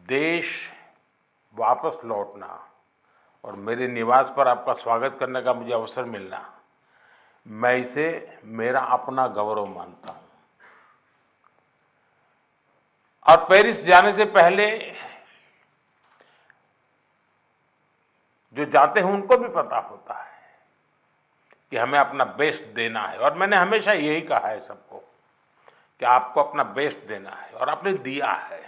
देश वापस लौटना और मेरे निवास पर आपका स्वागत करने का मुझे अवसर मिलना, मैं इसे मेरा अपना गौरव मानता हूं। और पेरिस जाने से पहले जो जाते हैं उनको भी पता होता है कि हमें अपना बेस्ट देना है, और मैंने हमेशा यही कहा है सबको कि आपको अपना बेस्ट देना है, और आपने दिया है।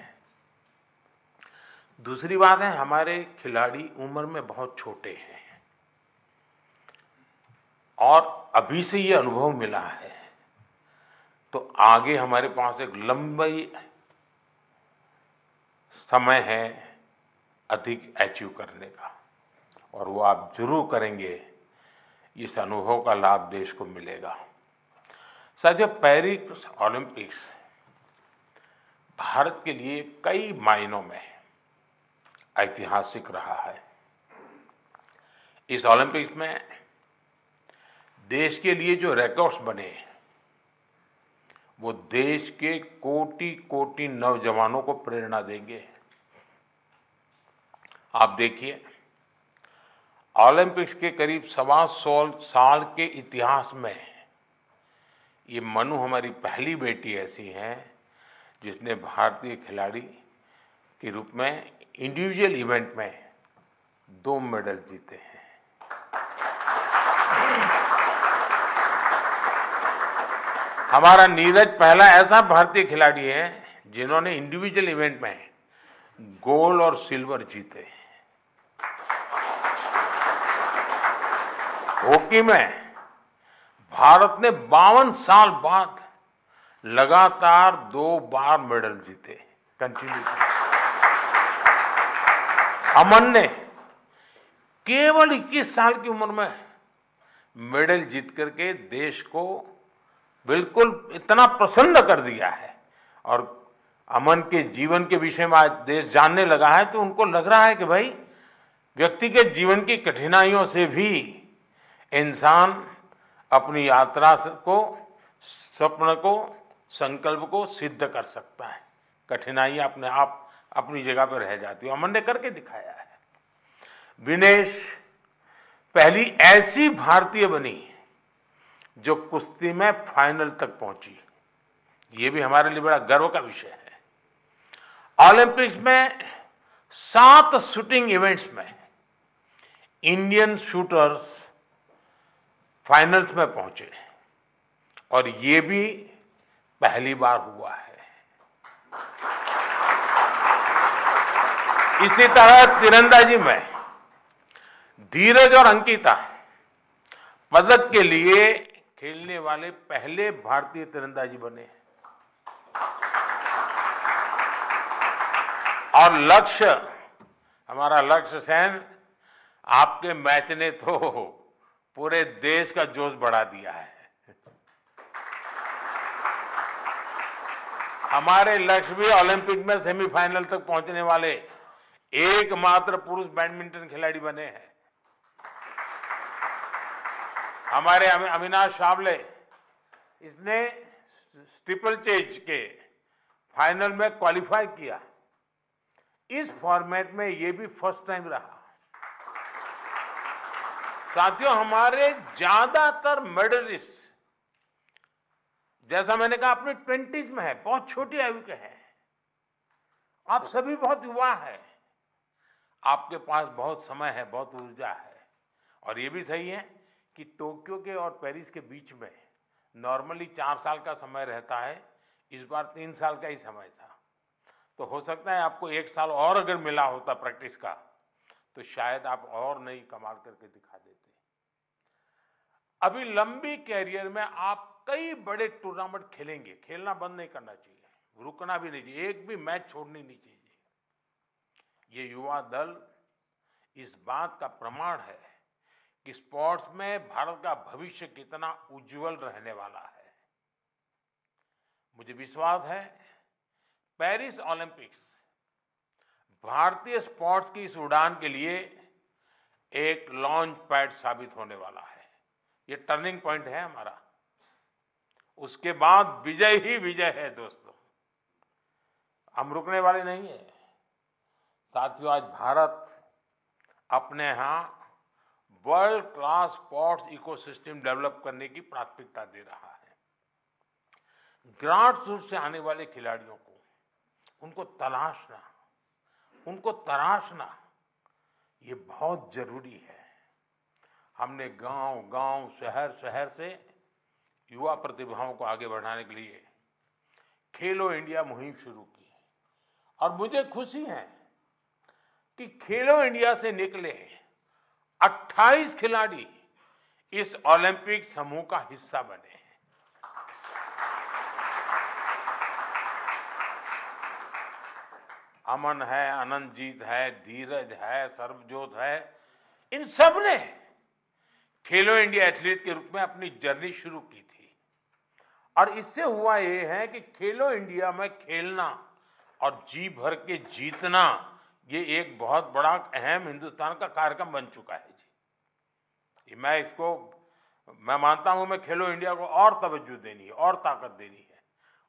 दूसरी बात है, हमारे खिलाड़ी उम्र में बहुत छोटे हैं और अभी से ये अनुभव मिला है, तो आगे हमारे पास एक लंबी समय है अधिक अचीव करने का, और वो आप जरूर करेंगे। इस अनुभव का लाभ देश को मिलेगा। साथियों, पेरिस ओलंपिक्स भारत के लिए कई मायनों में ऐतिहासिक रहा है। इस ओलंपिक्स में देश के लिए जो रिकॉर्ड्स बने, वो देश के कोटि कोटि नौजवानों को प्रेरणा देंगे। आप देखिए, ओलंपिक्स के करीब 125 साल के इतिहास में ये मनु हमारी पहली बेटी ऐसी हैं जिसने भारतीय खिलाड़ी के रूप में इंडिविजुअल इवेंट में 2 मेडल जीते हैं। हमारा नीरज पहला ऐसा भारतीय खिलाड़ी है जिन्होंने इंडिविजुअल इवेंट में गोल्ड और सिल्वर जीते हैं। हॉकी में भारत ने 52 साल बाद लगातार 2 बार मेडल जीते कंटिन्यू। अमन ने केवल 21 साल की उम्र में मेडल जीत करके देश को बिल्कुल इतना प्रसन्न कर दिया है, और अमन के जीवन के विषय में आज देश जानने लगा है, तो उनको लग रहा है कि भाई व्यक्ति के जीवन की कठिनाइयों से भी इंसान अपनी यात्रा को, स्वप्न को, संकल्प को सिद्ध कर सकता है। कठिनाइयां अपने आप अपनी जगह पर रह जाती है। अमन ने करके दिखाया है। विनेश पहली ऐसी भारतीय बनी जो कुश्ती में फाइनल तक पहुंची। ये भी हमारे लिए बड़ा गर्व का विषय है। ओलंपिक्स में 7 शूटिंग इवेंट्स में इंडियन शूटर्स फाइनल्स में पहुंचे, और ये भी पहली बार हुआ है। इसी तरह तीरंदाजी में धीरज और अंकिता पदक के लिए खेलने वाले पहले भारतीय तीरंदाजी बने। और लक्ष्य, हमारा लक्ष्य सेन, आपके मैच ने तो पूरे देश का जोश बढ़ा दिया है। हमारे लक्ष्य भी ओलंपिक में सेमीफाइनल तक पहुंचने वाले एकमात्र पुरुष बैडमिंटन खिलाड़ी बने हैं। हमारे अविनाश सावले, इसने ट्रिपल चेज के फाइनल में क्वालिफाई किया। इस फॉर्मेट में ये भी फर्स्ट टाइम रहा। साथियों, हमारे ज्यादातर मेडलिस्ट, जैसा मैंने कहा, अपनी 20s में है, बहुत छोटी आयु के हैं। आप सभी बहुत युवा है, आपके पास बहुत समय है, बहुत ऊर्जा है। और ये भी सही है कि टोक्यो के और पेरिस के बीच में नॉर्मली 4 साल का समय रहता है, इस बार 3 साल का ही समय था। तो हो सकता है आपको 1 साल और अगर मिला होता प्रैक्टिस का, तो शायद आप और नई कमाल करके दिखा देते। अभी लंबी कैरियर में आप कई बड़े टूर्नामेंट खेलेंगे। खेलना बंद नहीं करना चाहिए, रुकना भी नहीं चाहिए, एक भी मैच छोड़नी नहीं चाहिए। ये युवा दल इस बात का प्रमाण है कि स्पोर्ट्स में भारत का भविष्य कितना उज्जवल रहने वाला है। मुझे विश्वास है पेरिस ओलंपिक्स भारतीय स्पोर्ट्स की इस उड़ान के लिए एक लॉन्च पैड साबित होने वाला है। ये टर्निंग पॉइंट है हमारा। उसके बाद विजय ही विजय है दोस्तों। हम रुकने वाले नहीं हैं। साथियों, आज भारत अपने यहाँ world class sports ecosystem develop करने की प्राथमिकता दे रहा है। ग्रास रूट से आने वाले खिलाड़ियों को उनको तराशना ये बहुत जरूरी है। हमने गांव-गांव, शहर-शहर से युवा प्रतिभाओं को आगे बढ़ाने के लिए खेलो इंडिया मुहिम शुरू की और मुझे खुशी है कि खेलो इंडिया से निकले 28 खिलाड़ी इस ओलंपिक समूह का हिस्सा बने हैं। अमन है, अनंतजीत है, धीरज है, सर्वजोत है, इन सब ने खेलो इंडिया एथलीट के रूप में अपनी जर्नी शुरू की थी। और इससे हुआ ये है कि खेलो इंडिया में खेलना और जी भर के जीतना ये एक बहुत बड़ा अहम हिंदुस्तान का कार्यक्रम बन चुका है जी। मैं मानता हूं मैं खेलो इंडिया को और तवज्जो देनी है और ताकत देनी है।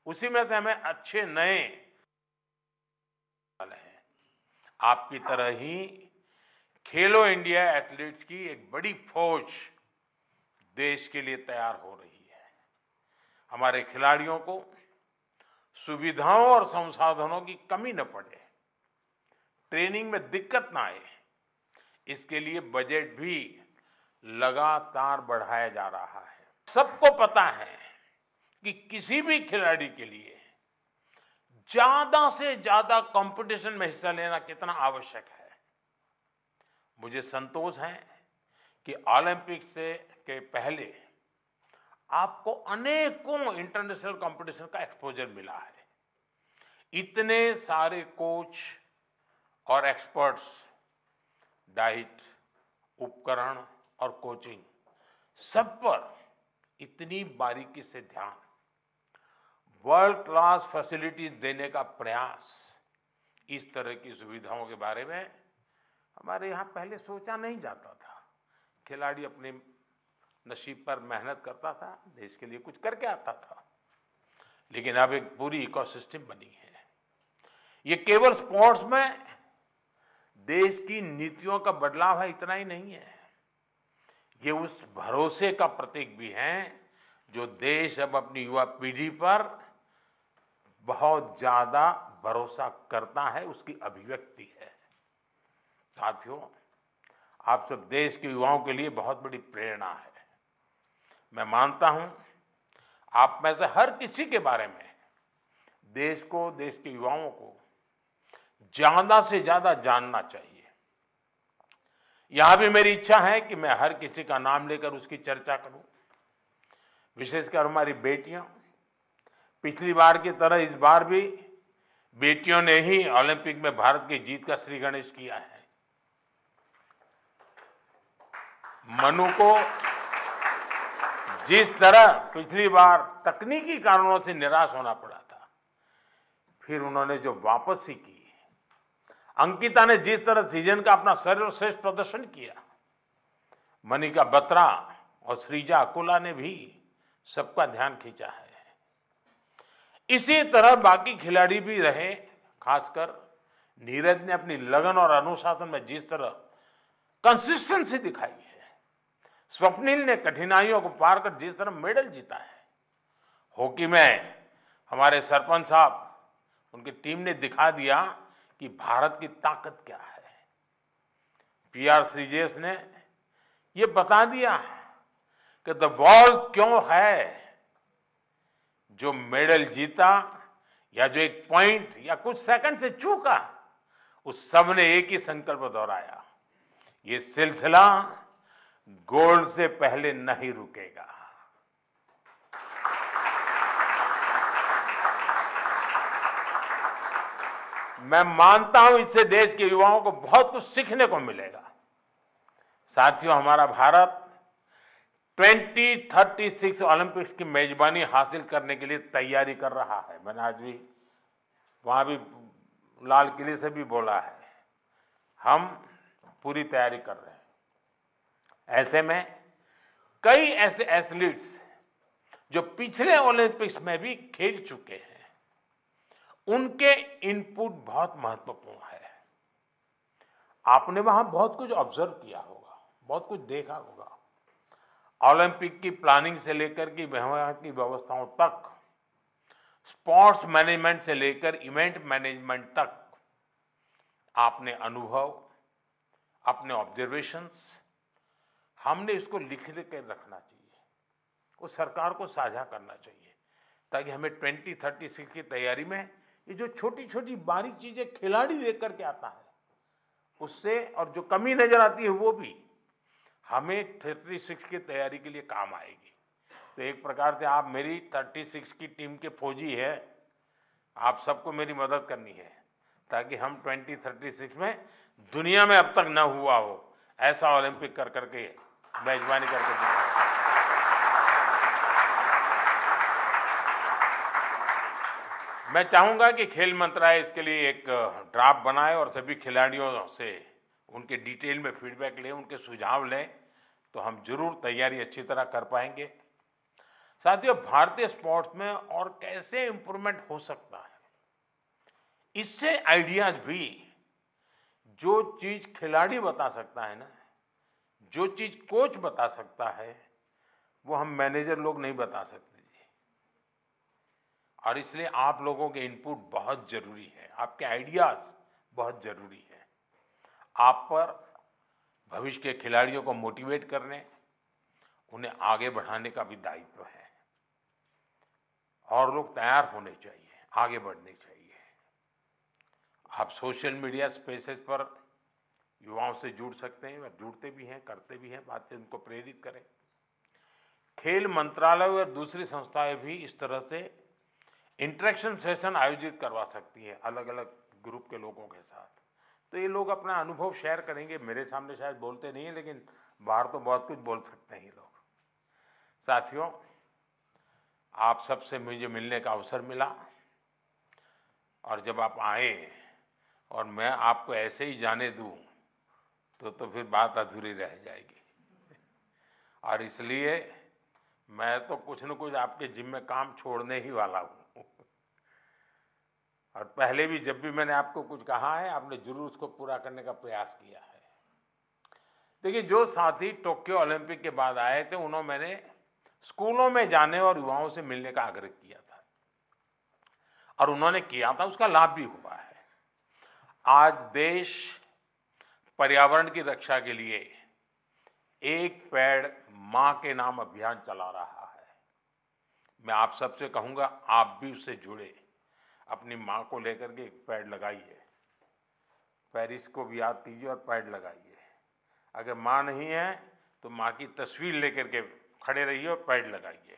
उसी में से हमें अच्छे नए हैं। आपकी तरह ही खेलो इंडिया एथलीट्स की एक बड़ी फौज देश के लिए तैयार हो रही है। हमारे खिलाड़ियों को सुविधाओं और संसाधनों की कमी न पड़े, ट्रेनिंग में दिक्कत ना आए, इसके लिए बजट भी लगातार बढ़ाया जा रहा है। सबको पता है कि किसी भी खिलाड़ी के लिए ज्यादा से ज्यादा कंपटीशन में हिस्सा लेना कितना आवश्यक है। मुझे संतोष है कि ओलंपिक्स के पहले आपको अनेकों इंटरनेशनल कंपटीशन का एक्सपोजर मिला है। इतने सारे कोच और एक्सपर्ट्स, डाइट, उपकरण और कोचिंग, सब पर इतनी बारीकी से ध्यान, वर्ल्ड क्लास फैसिलिटीज देने का प्रयास, इस तरह की सुविधाओं के बारे में हमारे यहाँ पहले सोचा नहीं जाता था। खिलाड़ी अपने नसीब पर मेहनत करता था, देश के लिए कुछ करके आता था, लेकिन अब एक पूरी इकोसिस्टम बनी है। ये केवल स्पोर्ट्स में देश की नीतियों का बदलाव है, इतना ही नहीं है, ये उस भरोसे का प्रतीक भी है जो देश अब अपनी युवा पीढ़ी पर बहुत ज्यादा भरोसा करता है, उसकी अभिव्यक्ति है। साथियों, आप सब देश के युवाओं के लिए बहुत बड़ी प्रेरणा है। मैं मानता हूं आप में से हर किसी के बारे में देश को, देश के युवाओं को ज्यादा से ज्यादा जानना चाहिए। यहां भी मेरी इच्छा है कि मैं हर किसी का नाम लेकर उसकी चर्चा करूं, विशेषकर हमारी बेटियां। पिछली बार की तरह इस बार भी बेटियों ने ही ओलंपिक में भारत की जीत का श्री गणेश किया है। मनु को जिस तरह पिछली बार तकनीकी कारणों से निराश होना पड़ा था, फिर उन्होंने जो वापसी की, अंकिता ने जिस तरह सीजन का अपना सर्वश्रेष्ठ प्रदर्शन किया, मनिका बत्रा और श्रीजा अकोला ने भी सबका ध्यान खींचा है। इसी तरह बाकी खिलाड़ी भी रहे, खासकर नीरज ने अपनी लगन और अनुशासन में जिस तरह कंसिस्टेंसी दिखाई है, स्वप्निल ने कठिनाइयों को पार कर जिस तरह मेडल जीता है, हॉकी में हमारे सरपंच साहब, उनकी टीम ने दिखा दिया कि भारत की ताकत क्या है। पीआर श्रीजेश ने ये बता दिया कि द बॉल क्यों है। जो मेडल जीता या जो एक पॉइंट या कुछ सेकंड से चूका, उस सब ने एक ही संकल्प दोहराया, ये सिलसिला गोल्ड से पहले नहीं रुकेगा। मैं मानता हूं इससे देश के युवाओं को बहुत कुछ सीखने को मिलेगा। साथियों, हमारा भारत 2036 ओलंपिक्स की मेजबानी हासिल करने के लिए तैयारी कर रहा है। मैंने आज भी वहां भी लाल किले से भी बोला है, हम पूरी तैयारी कर रहे हैं। ऐसे में कई ऐसे एथलीट्स जो पिछले ओलंपिक्स में भी खेल चुके हैं, उनके इनपुट बहुत महत्वपूर्ण है। आपने वहां बहुत कुछ ऑब्जर्व किया होगा, बहुत कुछ देखा होगा। ओलंपिक की प्लानिंग से लेकर के वहां की व्यवस्थाओं तक, स्पोर्ट्स मैनेजमेंट से लेकर इवेंट मैनेजमेंट तक आपने अनुभव, अपने ऑब्जर्वेशंस, हमने इसको लिख के रखना चाहिए, वो सरकार को साझा करना चाहिए, ताकि हमें 2036 की तैयारी में ये जो छोटी छोटी बारीक चीजें खिलाड़ी देख करके आता है उससे, और जो कमी नजर आती है वो भी हमें 36 की तैयारी के लिए काम आएगी। तो एक प्रकार से आप मेरी 36 की टीम के फौजी है, आप सबको मेरी मदद करनी है ताकि हम 2036 में दुनिया में अब तक न हुआ हो ऐसा ओलंपिक कर करके मेजबानी करके दिखाएं। मैं चाहूंगा कि खेल मंत्रालय इसके लिए एक ड्राफ्ट बनाए और सभी खिलाड़ियों से उनके डिटेल में फीडबैक लें, उनके सुझाव लें, तो हम जरूर तैयारी अच्छी तरह कर पाएंगे। साथियों, भारतीय स्पोर्ट्स में और कैसे इंप्रूवमेंट हो सकता है, इससे आइडियाज भी, जो चीज खिलाड़ी बता सकता है ना, जो चीज कोच बता सकता है, वो हम मैनेजर लोग नहीं बता सकते जी। और इसलिए आप लोगों के इनपुट बहुत जरूरी है, आपके आइडियाज बहुत जरूरी है। आप पर भविष्य के खिलाड़ियों को मोटिवेट करने, उन्हें आगे बढ़ाने का भी दायित्व है, और लोग तैयार होने चाहिए, आगे बढ़ने चाहिए। आप सोशल मीडिया स्पेसेस पर युवाओं से जुड़ सकते हैं, और जुड़ते भी हैं, करते भी हैं, बातें उनको प्रेरित करें। खेल मंत्रालय और दूसरी संस्थाएं भी इस तरह से इंटरेक्शन सेशन आयोजित करवा सकती है अलग अलग ग्रुप के लोगों के साथ। तो ये लोग अपना अनुभव शेयर करेंगे, मेरे सामने शायद बोलते नहीं है, लेकिन बाहर तो बहुत कुछ बोल सकते हैं ये लोग। साथियों, आप सबसे मुझे मिलने का अवसर मिला, और जब आप आए और मैं आपको ऐसे ही जाने दूं तो फिर बात अधूरी रह जाएगी। और इसलिए मैं तो कुछ न कुछ आपके जिम्मे काम छोड़ने ही वाला हूं। और पहले भी जब भी मैंने आपको कुछ कहा है, आपने जरूर उसको पूरा करने का प्रयास किया है। देखिए, जो साथी टोक्यो ओलंपिक के बाद आए थे, उन्होंने मैंने स्कूलों में जाने और युवाओं से मिलने का आग्रह किया था, और उन्होंने किया था, उसका लाभ भी हुआ है। आज देश पर्यावरण की रक्षा के लिए एक पेड़ मां के नाम अभियान चला रहा है। मैं आप सबसे कहूंगा, आप भी उससे जुड़े, अपनी मां को लेकर के एक पेड़ लगाइए, पेरिस को भी याद कीजिए और पेड़ लगाइए। अगर मां नहीं है तो मां की तस्वीर लेकर के खड़े रहिए और पेड़ लगाइए।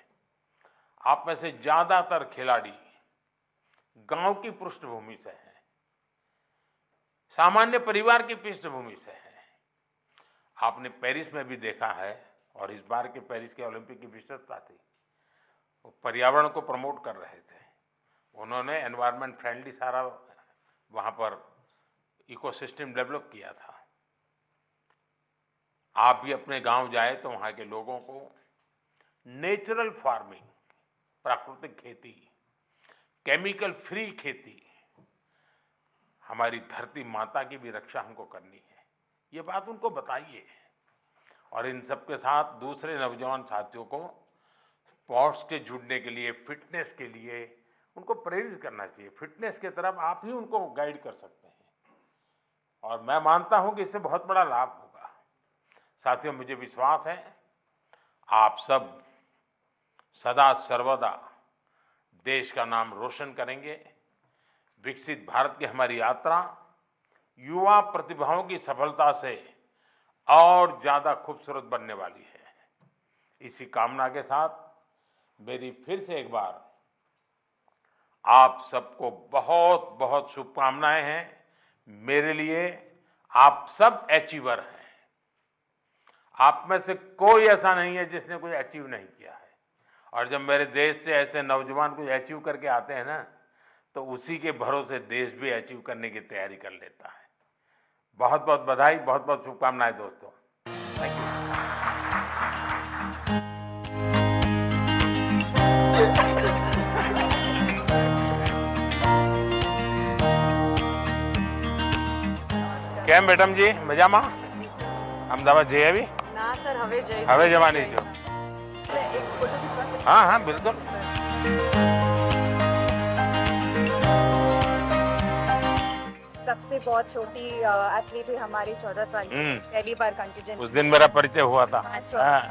आप में से ज्यादातर खिलाड़ी गांव की पृष्ठभूमि से हैं, सामान्य परिवार की पृष्ठभूमि से हैं। आपने पेरिस में भी देखा है, और इस बार के पेरिस के ओलंपिक की विशेषता थी, वो पर्यावरण को प्रमोट कर रहे थे। उन्होंने एनवायरनमेंट फ्रेंडली सारा वहां पर इकोसिस्टम डेवलप किया था। आप भी अपने गांव जाए तो वहां के लोगों को नेचुरल फार्मिंग, प्राकृतिक खेती, केमिकल फ्री खेती, हमारी धरती माता की भी रक्षा हमको करनी है, ये बात उनको बताइए। और इन सब के साथ दूसरे नौजवान साथियों को स्पोर्ट्स के जुड़ने के लिए, फिटनेस के लिए उनको प्रेरित करना चाहिए। फिटनेस की तरफ आप ही उनको गाइड कर सकते हैं, और मैं मानता हूं कि इससे बहुत बड़ा लाभ होगा। साथियों, मुझे विश्वास है आप सब सदा सर्वदा देश का नाम रोशन करेंगे। विकसित भारत की हमारी यात्रा युवा प्रतिभाओं की सफलता से और ज्यादा खूबसूरत बनने वाली है। इसी कामना के साथ मेरी फिर से एक बार आप सबको बहुत बहुत शुभकामनाएं हैं। मेरे लिए आप सब अचीवर हैं। आप में से कोई ऐसा नहीं है जिसने कुछ अचीव नहीं किया है। और जब मेरे देश से ऐसे नौजवान कुछ अचीव करके आते हैं ना, तो उसी के भरोसे देश भी अचीव करने की तैयारी कर लेता है। बहुत बहुत बधाई, बहुत बहुत शुभकामनाएं दोस्तों। Thank you. કેમ મેડમજી મજામાં? અમદાવાદ જઈ આવી? ના સર હવે જઈ હવે જવાની છો? એક ફોટો ખીચવા. हाँ हाँ बिल्कुल. सबसे बहुत छोटी एथलीट है हमारी 14 साल की, पहली बार कंटीजेंट. उस दिन मेरा परिचय हुआ था. अच्छा. हाँ.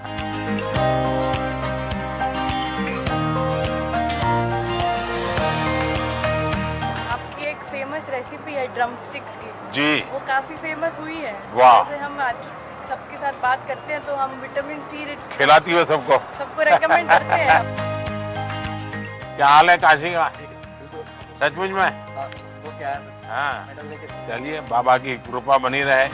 आपकी एक फेमस रेसिपी है ड्रम स्टिक्स की, जी. वो काफी फेमस हुई है. वाह. जैसे हम आज सबके साथ बात करते हैं तो हम विटामिन सी रिच खिलाती हो सबको. सबको रेकमेंड करते हैं. क्या हाल है काशी का? सचमुच में? वो क्या है हाँ. मेडल लेके चलिए बाबा की कृपा बनी रहे.